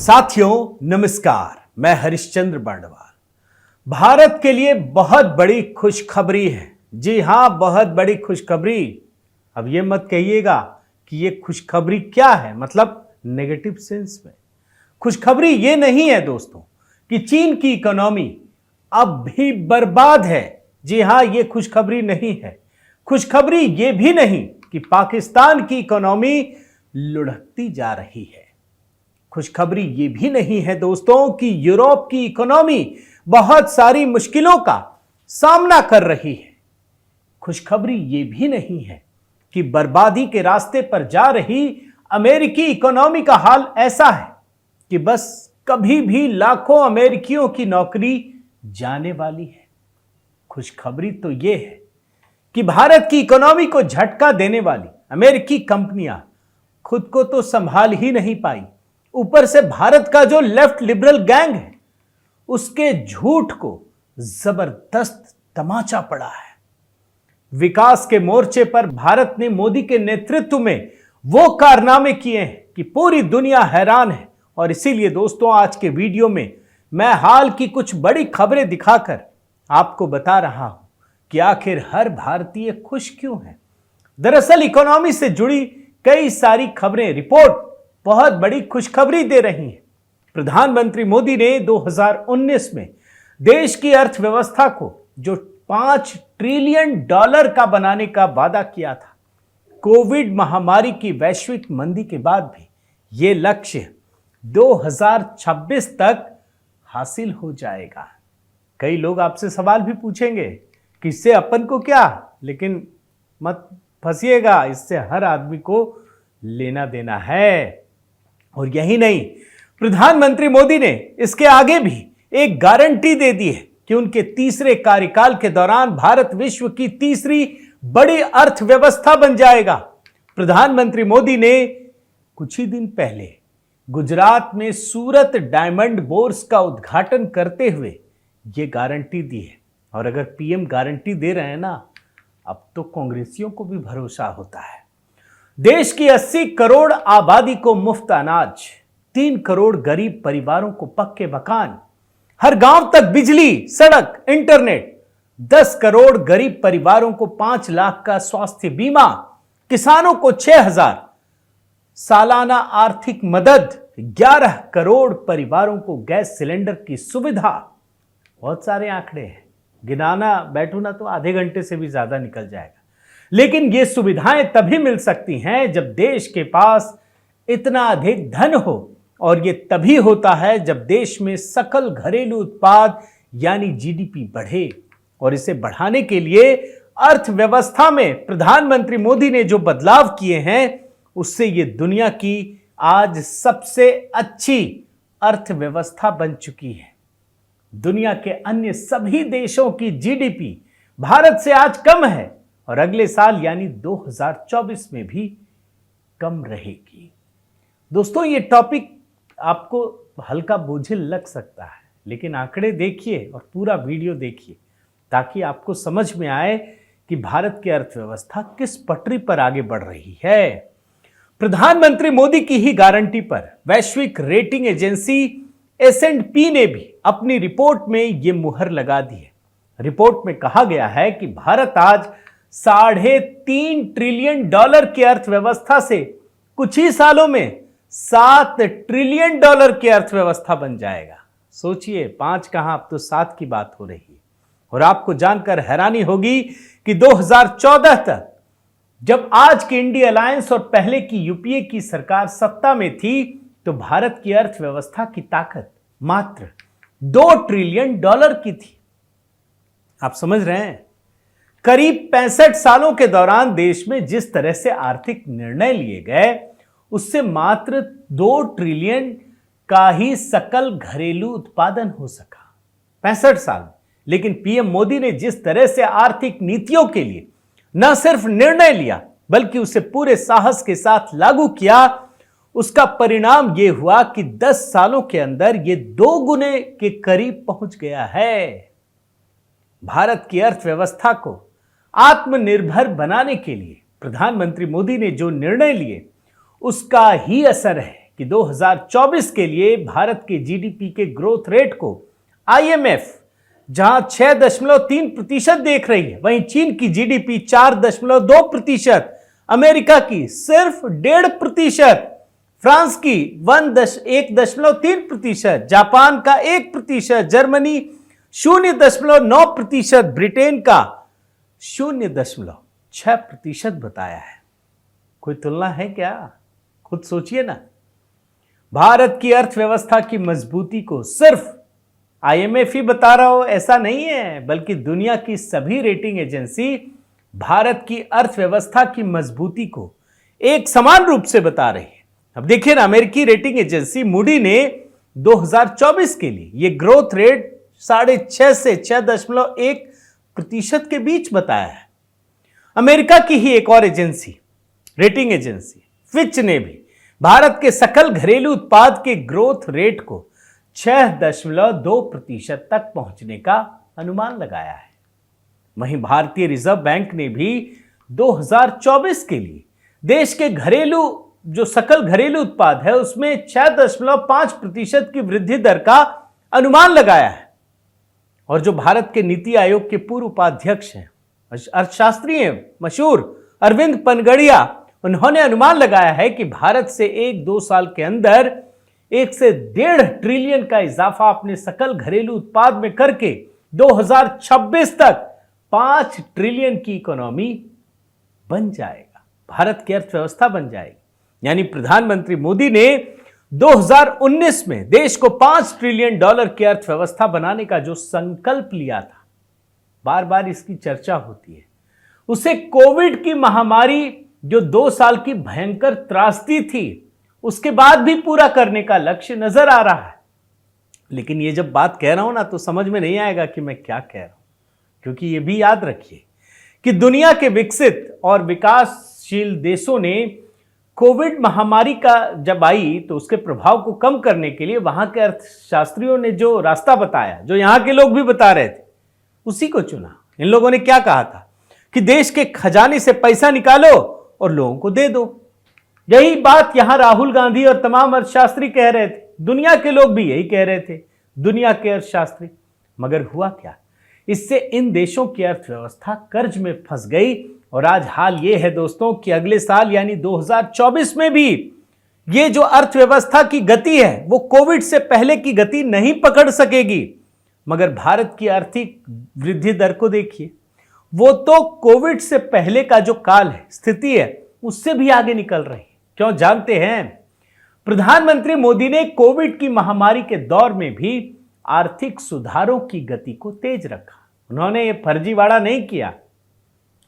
साथियों नमस्कार, मैं हरिश्चंद्र बर्णवाल। भारत के लिए बहुत बड़ी खुशखबरी है। जी हां, बहुत बड़ी खुशखबरी। अब ये मत कहिएगा कि ये खुशखबरी क्या है, मतलब नेगेटिव सेंस में। खुशखबरी ये नहीं है दोस्तों कि चीन की इकोनॉमी अब भी बर्बाद है। जी हां, ये खुशखबरी नहीं है। खुशखबरी ये भी नहीं कि पाकिस्तान की इकोनॉमी लुढ़कती जा रही है। खुशखबरी ये भी नहीं है दोस्तों कि यूरोप की इकोनॉमी बहुत सारी मुश्किलों का सामना कर रही है। खुशखबरी ये भी नहीं है कि बर्बादी के रास्ते पर जा रही अमेरिकी इकोनॉमी का हाल ऐसा है कि बस कभी भी लाखों अमेरिकियों की नौकरी जाने वाली है। खुशखबरी तो यह है कि भारत की इकोनॉमी को झटका देने वाली अमेरिकी कंपनियां खुद को तो संभाल ही नहीं पाई, ऊपर से भारत का जो लेफ्ट लिबरल गैंग है उसके झूठ को जबरदस्त तमाचा पड़ा है। विकास के मोर्चे पर भारत ने मोदी के नेतृत्व में वो कारनामे किए हैं कि पूरी दुनिया हैरान है। और इसीलिए दोस्तों आज के वीडियो में मैं हाल की कुछ बड़ी खबरें दिखाकर आपको बता रहा हूं कि आखिर हर भारतीय खुश क्यों है। दरअसल इकोनॉमी से जुड़ी कई सारी खबरें, रिपोर्ट बहुत बड़ी खुशखबरी दे रही हैं। प्रधानमंत्री मोदी ने 2019 में देश की अर्थव्यवस्था को जो $5 ट्रिलियन का बनाने का वादा किया था, कोविड महामारी की वैश्विक मंदी के बाद भी यह लक्ष्य 2026 तक हासिल हो जाएगा। कई लोग आपसे सवाल भी पूछेंगे कि इससे अपन को क्या, लेकिन मत फंसिएगा, इससे हर आदमी को लेना देना है। और यही नहीं, प्रधानमंत्री मोदी ने इसके आगे भी एक गारंटी दे दी है कि उनके तीसरे कार्यकाल के दौरान भारत विश्व की तीसरी बड़ी अर्थव्यवस्था बन जाएगा। प्रधानमंत्री मोदी ने कुछ ही दिन पहले गुजरात में सूरत डायमंड बोर्स का उद्घाटन करते हुए यह गारंटी दी है। और अगर पीएम गारंटी दे रहे हैं ना, अब तो कांग्रेसियों को भी भरोसा होता है। देश की 80 करोड़ आबादी को मुफ्त अनाज, 3 करोड़ गरीब परिवारों को पक्के मकान, हर गांव तक बिजली, सड़क, इंटरनेट, 10 करोड़ गरीब परिवारों को 5 लाख का स्वास्थ्य बीमा, किसानों को 6,000 सालाना आर्थिक मदद, 11 करोड़ परिवारों को गैस सिलेंडर की सुविधा। बहुत सारे आंकड़े हैं, गिनाना बैठू ना तो आधे घंटे से भी ज्यादा निकल जाएगा। लेकिन ये सुविधाएं तभी मिल सकती हैं जब देश के पास इतना अधिक धन हो, और ये तभी होता है जब देश में सकल घरेलू उत्पाद यानी जीडीपी बढ़े। और इसे बढ़ाने के लिए अर्थव्यवस्था में प्रधानमंत्री मोदी ने जो बदलाव किए हैं उससे ये दुनिया की आज सबसे अच्छी अर्थव्यवस्था बन चुकी है। दुनिया के अन्य सभी देशों की जीडीपी भारत से आज कम है और अगले साल यानी 2024 में भी कम रहेगी। दोस्तों ये टॉपिक आपको हल्का बोझिल लग सकता है, लेकिन आंकड़े देखिए और पूरा वीडियो देखिए ताकि आपको समझ में आए कि भारत की अर्थव्यवस्था किस पटरी पर आगे बढ़ रही है। प्रधानमंत्री मोदी की ही गारंटी पर वैश्विक रेटिंग एजेंसी S&P ने भी अपनी रिपोर्ट में यह मुहर लगा दी है। रिपोर्ट में कहा गया है कि भारत आज $3.5 ट्रिलियन की अर्थव्यवस्था से कुछ ही सालों में $7 ट्रिलियन की अर्थव्यवस्था बन जाएगा। सोचिए, 5 कहां, अब तो 7 की बात हो रही है। और आपको जानकर हैरानी होगी कि 2014 तक जब आज की इंडिया अलायंस और पहले की यूपीए की सरकार सत्ता में थी तो भारत की अर्थव्यवस्था की ताकत मात्र $2 ट्रिलियन की थी। आप समझ रहे हैं, करीब 65 सालों के दौरान देश में जिस तरह से आर्थिक निर्णय लिए गए उससे मात्र 2 ट्रिलियन का ही सकल घरेलू उत्पादन हो सका 65 साल। लेकिन पीएम मोदी ने जिस तरह से आर्थिक नीतियों के लिए न सिर्फ निर्णय लिया बल्कि उसे पूरे साहस के साथ लागू किया, उसका परिणाम यह हुआ कि 10 सालों के अंदर यह 2 गुने के करीब पहुंच गया है। भारत की अर्थव्यवस्था को आत्मनिर्भर बनाने के लिए प्रधानमंत्री मोदी ने जो निर्णय लिए उसका ही असर है कि 2024 के लिए भारत के जीडीपी के ग्रोथ रेट को आईएमएफ जहां 6.3% देख रही है, वहीं चीन की जीडीपी 4.2%, अमेरिका की सिर्फ 1.5%, फ्रांस की 1.3%, जापान का 1%, जर्मनी 0.9%, ब्रिटेन का 0.6% बताया है। कोई तुलना है क्या? खुद सोचिए ना। भारत की अर्थव्यवस्था की मजबूती को सिर्फ आईएमएफ ही बता रहा हो ऐसा नहीं है, बल्कि दुनिया की सभी रेटिंग एजेंसी भारत की अर्थव्यवस्था की मजबूती को एक समान रूप से बता रही है। अब देखिए ना, अमेरिकी रेटिंग एजेंसी मूडी ने 2024 के लिए ये ग्रोथ रेट 6.5 से 6.1% के बीच बताया है। अमेरिका की ही एक और एजेंसी, रेटिंग एजेंसी फिच ने भी भारत के सकल घरेलू उत्पाद के ग्रोथ रेट को 6.2% तक पहुंचने का अनुमान लगाया है। वहीं भारतीय रिजर्व बैंक ने भी 2024 के लिए देश के जो सकल घरेलू उत्पाद है उसमें 6.5% की वृद्धि दर का अनुमान लगाया है। और जो भारत के नीति आयोग के पूर्व उपाध्यक्ष हैं, अर्थशास्त्री हैं मशहूर अरविंद पनगड़िया, उन्होंने अनुमान लगाया है कि भारत से 1-2 साल के अंदर 1 से 1.5 ट्रिलियन का इजाफा अपने सकल घरेलू उत्पाद में करके 2026 तक 5 ट्रिलियन की इकोनॉमी बन जाएगा, भारत की अर्थव्यवस्था बन जाएगी। यानी प्रधानमंत्री मोदी ने 2019 में देश को $5 ट्रिलियन की अर्थव्यवस्था बनाने का जो संकल्प लिया था, बार बार इसकी चर्चा होती है, उसे कोविड की महामारी जो 2 साल की भयंकर त्रासदी थी उसके बाद भी पूरा करने का लक्ष्य नजर आ रहा है। लेकिन ये जब बात कह रहा हूं ना तो समझ में नहीं आएगा कि मैं क्या कह रहा हूं, क्योंकि ये भी याद रखिए कि दुनिया के विकसित और विकासशील देशों ने कोविड महामारी का जब आई तो उसके प्रभाव को कम करने के लिए वहां के अर्थशास्त्रियों ने जो रास्ता बताया, जो यहां के लोग भी बता रहे थे, उसी को चुना। इन लोगों ने क्या कहा था कि देश के खजाने से पैसा निकालो और लोगों को दे दो। यही बात यहां राहुल गांधी और तमाम अर्थशास्त्री कह रहे थे, दुनिया के लोग भी यही कह रहे थे, दुनिया के अर्थशास्त्री। मगर हुआ क्या? इससे इन देशों की अर्थव्यवस्था कर्ज में फंस गई और आज हाल यह है दोस्तों कि अगले साल यानी 2024 में भी ये जो अर्थव्यवस्था की गति है वो कोविड से पहले की गति नहीं पकड़ सकेगी। मगर भारत की आर्थिक वृद्धि दर को देखिए, वो तो कोविड से पहले का जो काल है, स्थिति है, उससे भी आगे निकल रही है। क्यों जानते हैं? प्रधानमंत्री मोदी ने कोविड की महामारी के दौर में भी आर्थिक सुधारों की गति को तेज रखा। उन्होंने ये फर्जीवाड़ा नहीं किया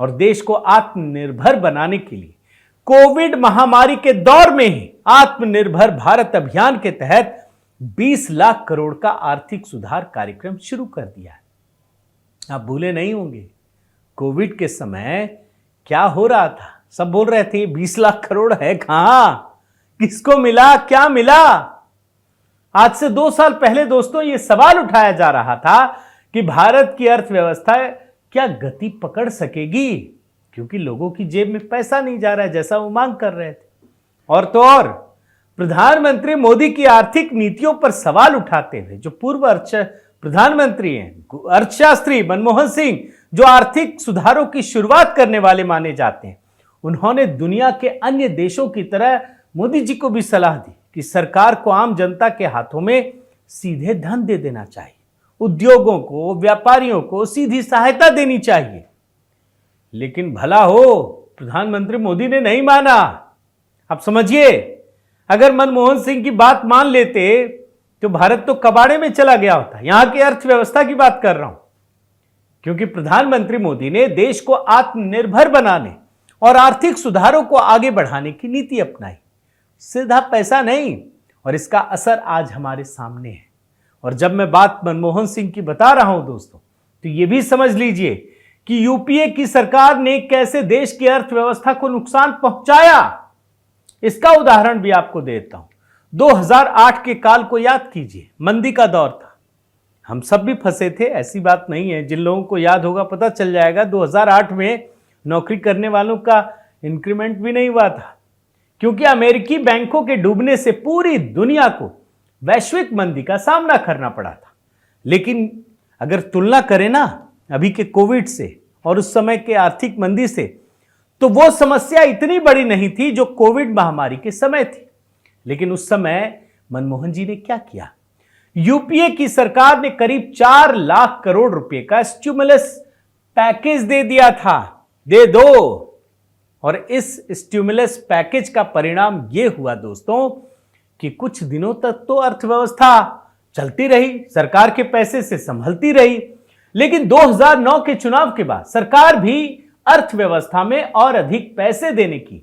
और देश को आत्मनिर्भर बनाने के लिए कोविड महामारी के दौर में ही आत्मनिर्भर भारत अभियान के तहत 20 लाख करोड़ का आर्थिक सुधार कार्यक्रम शुरू कर दिया है। आप भूले नहीं होंगे कोविड के समय क्या हो रहा था। सब बोल रहे थे 20 लाख करोड़ है कहां, किसको मिला, क्या मिला। आज से 2 साल पहले दोस्तों ये सवाल उठाया जा रहा था कि भारत की अर्थव्यवस्था क्या गति पकड़ सकेगी, क्योंकि लोगों की जेब में पैसा नहीं जा रहा है जैसा वो मांग कर रहे थे। और तो और प्रधानमंत्री मोदी की आर्थिक नीतियों पर सवाल उठाते हुए जो पूर्व प्रधानमंत्री हैं, अर्थशास्त्री मनमोहन सिंह, जो आर्थिक सुधारों की शुरुआत करने वाले माने जाते हैं, उन्होंने दुनिया के अन्य देशों की तरह मोदी जी को भी सलाह दी कि सरकार को आम जनता के हाथों में सीधे धन दे देना चाहिए, उद्योगों को, व्यापारियों को सीधी सहायता देनी चाहिए। लेकिन भला हो प्रधानमंत्री मोदी ने नहीं माना। आप समझिए, अगर मनमोहन सिंह की बात मान लेते तो भारत तो कबाड़े में चला गया होता। यहां की अर्थव्यवस्था की बात कर रहा हूं, क्योंकि प्रधानमंत्री मोदी ने देश को आत्मनिर्भर बनाने और आर्थिक सुधारों को आगे बढ़ाने की नीति अपनाई, सीधा पैसा नहीं। और इसका असर आज हमारे सामने है। और जब मैं बात मनमोहन सिंह की बता रहा हूं दोस्तों, तो यह भी समझ लीजिए कि यूपीए की सरकार ने कैसे देश की अर्थव्यवस्था को नुकसान पहुंचाया। इसका उदाहरण भी आपको देता हूं। 2008 के काल को याद कीजिए, मंदी का दौर था, हम सब भी फंसे थे, ऐसी बात नहीं है। जिन लोगों को याद होगा पता चल जाएगा, 2008 में नौकरी करने वालों का इंक्रीमेंट भी नहीं हुआ था, क्योंकि अमेरिकी बैंकों के डूबने से पूरी दुनिया को वैश्विक मंदी का सामना करना पड़ा था। लेकिन अगर तुलना करें ना अभी के कोविड से और उस समय के आर्थिक मंदी से, तो वो समस्या इतनी बड़ी नहीं थी जो कोविड महामारी के समय थी। लेकिन उस समय मनमोहन जी ने क्या किया? यूपीए की सरकार ने करीब 4 लाख करोड़ रुपए का स्टिमुलस पैकेज दे दिया था। दे दो। और इस स्टिमुलस पैकेज का परिणाम यह हुआ दोस्तों कि कुछ दिनों तक तो अर्थव्यवस्था चलती रही, सरकार के पैसे से संभलती रही। लेकिन 2009 के चुनाव के बाद सरकार भी अर्थव्यवस्था में और अधिक पैसे देने की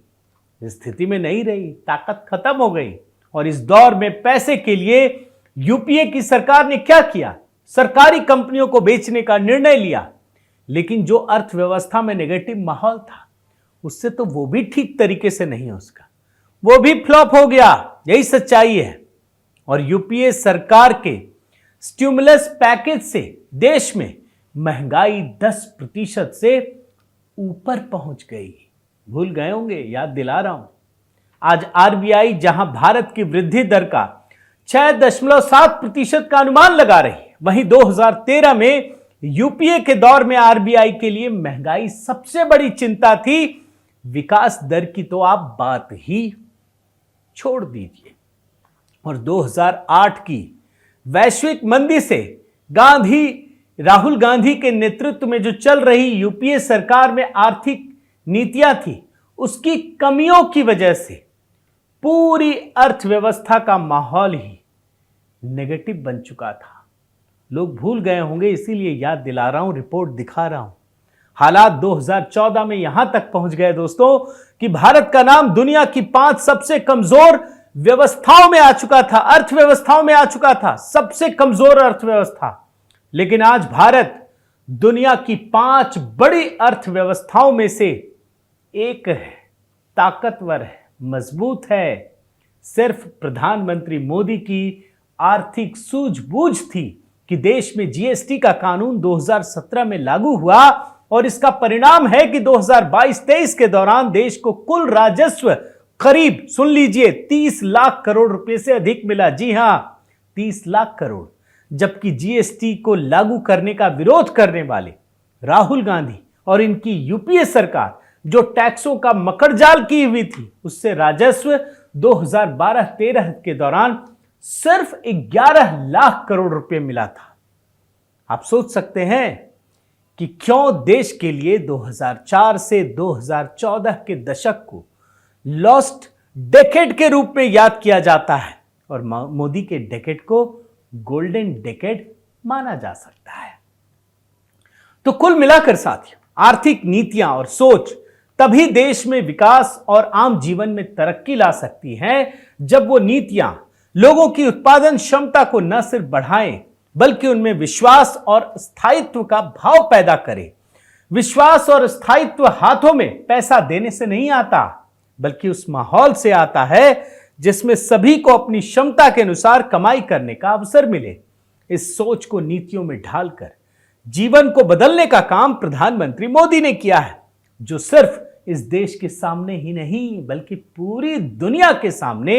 स्थिति में नहीं रही, ताकत खत्म हो गई। और इस दौर में पैसे के लिए यूपीए की सरकार ने क्या किया? सरकारी कंपनियों को बेचने का निर्णय लिया। लेकिन जो अर्थव्यवस्था में नेगेटिव माहौल था उससे तो वो भी ठीक तरीके से नहीं है, उसका वो भी फ्लॉप हो गया। यही सच्चाई है। और यूपीए सरकार के स्टिमुलस पैकेज से देश में महंगाई 10% से ऊपर पहुंच गई। भूल गए होंगे, याद दिला रहा हूं। आज आरबीआई जहां भारत की वृद्धि दर का 6.7% का अनुमान लगा रही है, वहीं 2013 में यूपीए के दौर में आरबीआई के लिए महंगाई सबसे बड़ी चिंता थी। विकास दर की तो आप बात ही छोड़ दीजिए। और 2008 की वैश्विक मंदी से राहुल गांधी के नेतृत्व में जो चल रही यूपीए सरकार में आर्थिक नीतियां थी, उसकी कमियों की वजह से पूरी अर्थव्यवस्था का माहौल ही नेगेटिव बन चुका था। लोग भूल गए होंगे, इसीलिए याद दिला रहा हूं, रिपोर्ट दिखा रहा हूं। हालात 2014 में यहां तक पहुंच गए दोस्तों कि भारत का नाम दुनिया की 5 सबसे कमजोर व्यवस्थाओं में आ चुका था, अर्थव्यवस्थाओं में आ चुका था, सबसे कमजोर अर्थव्यवस्था। लेकिन आज भारत दुनिया की 5 बड़ी अर्थव्यवस्थाओं में से एक है, ताकतवर है, मजबूत है। सिर्फ प्रधानमंत्री मोदी की आर्थिक सूझबूझ थी कि देश में जीएसटी का कानून 2017 में लागू हुआ और इसका परिणाम है कि 2022-23 के दौरान देश को कुल राजस्व करीब, सुन लीजिए, 30 लाख करोड़ रुपए से अधिक मिला। जी हां, 30 लाख करोड़। जबकि जीएसटी को लागू करने का विरोध करने वाले राहुल गांधी और इनकी यूपीए सरकार जो टैक्सों का मकड़जाल की हुई थी, उससे राजस्व 2012-13 के दौरान सिर्फ 11 लाख करोड़ रुपए मिला था। आप सोच सकते हैं कि क्यों देश के लिए 2004 से 2014 के दशक को लॉस्ट डेकेड के रूप में याद किया जाता है और मोदी के डेकेड को गोल्डन डेकेड माना जा सकता है। तो कुल मिलाकर साथियों, आर्थिक नीतियां और सोच तभी देश में विकास और आम जीवन में तरक्की ला सकती हैं जब वो नीतियां लोगों की उत्पादन क्षमता को न सिर्फ बढ़ाएं बल्कि उनमें विश्वास और स्थायित्व का भाव पैदा करें। विश्वास और स्थायित्व हाथों में पैसा देने से नहीं आता, बल्कि उस माहौल से आता है जिसमें सभी को अपनी क्षमता के अनुसार कमाई करने का अवसर मिले। इस सोच को नीतियों में ढालकर जीवन को बदलने का काम प्रधानमंत्री मोदी ने किया है, जो सिर्फ इस देश के सामने ही नहीं बल्कि पूरी दुनिया के सामने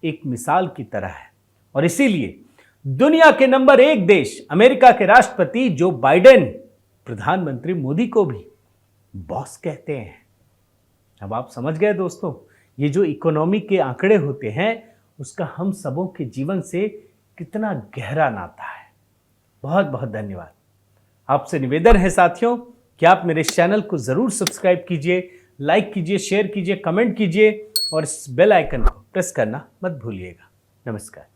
एक मिसाल की तरह है। और इसीलिए दुनिया के नंबर 1 देश अमेरिका के राष्ट्रपति जो बाइडेन प्रधानमंत्री मोदी को भी बॉस कहते हैं। अब आप समझ गए दोस्तों, ये जो इकोनॉमी के आंकड़े होते हैं उसका हम सबों के जीवन से कितना गहरा नाता है। बहुत बहुत धन्यवाद। आपसे निवेदन है साथियों कि आप मेरे इस चैनल को जरूर सब्सक्राइब कीजिए, लाइक कीजिए, शेयर कीजिए, कमेंट कीजिए और इस बेल आइकन को प्रेस करना मत भूलिएगा। नमस्कार।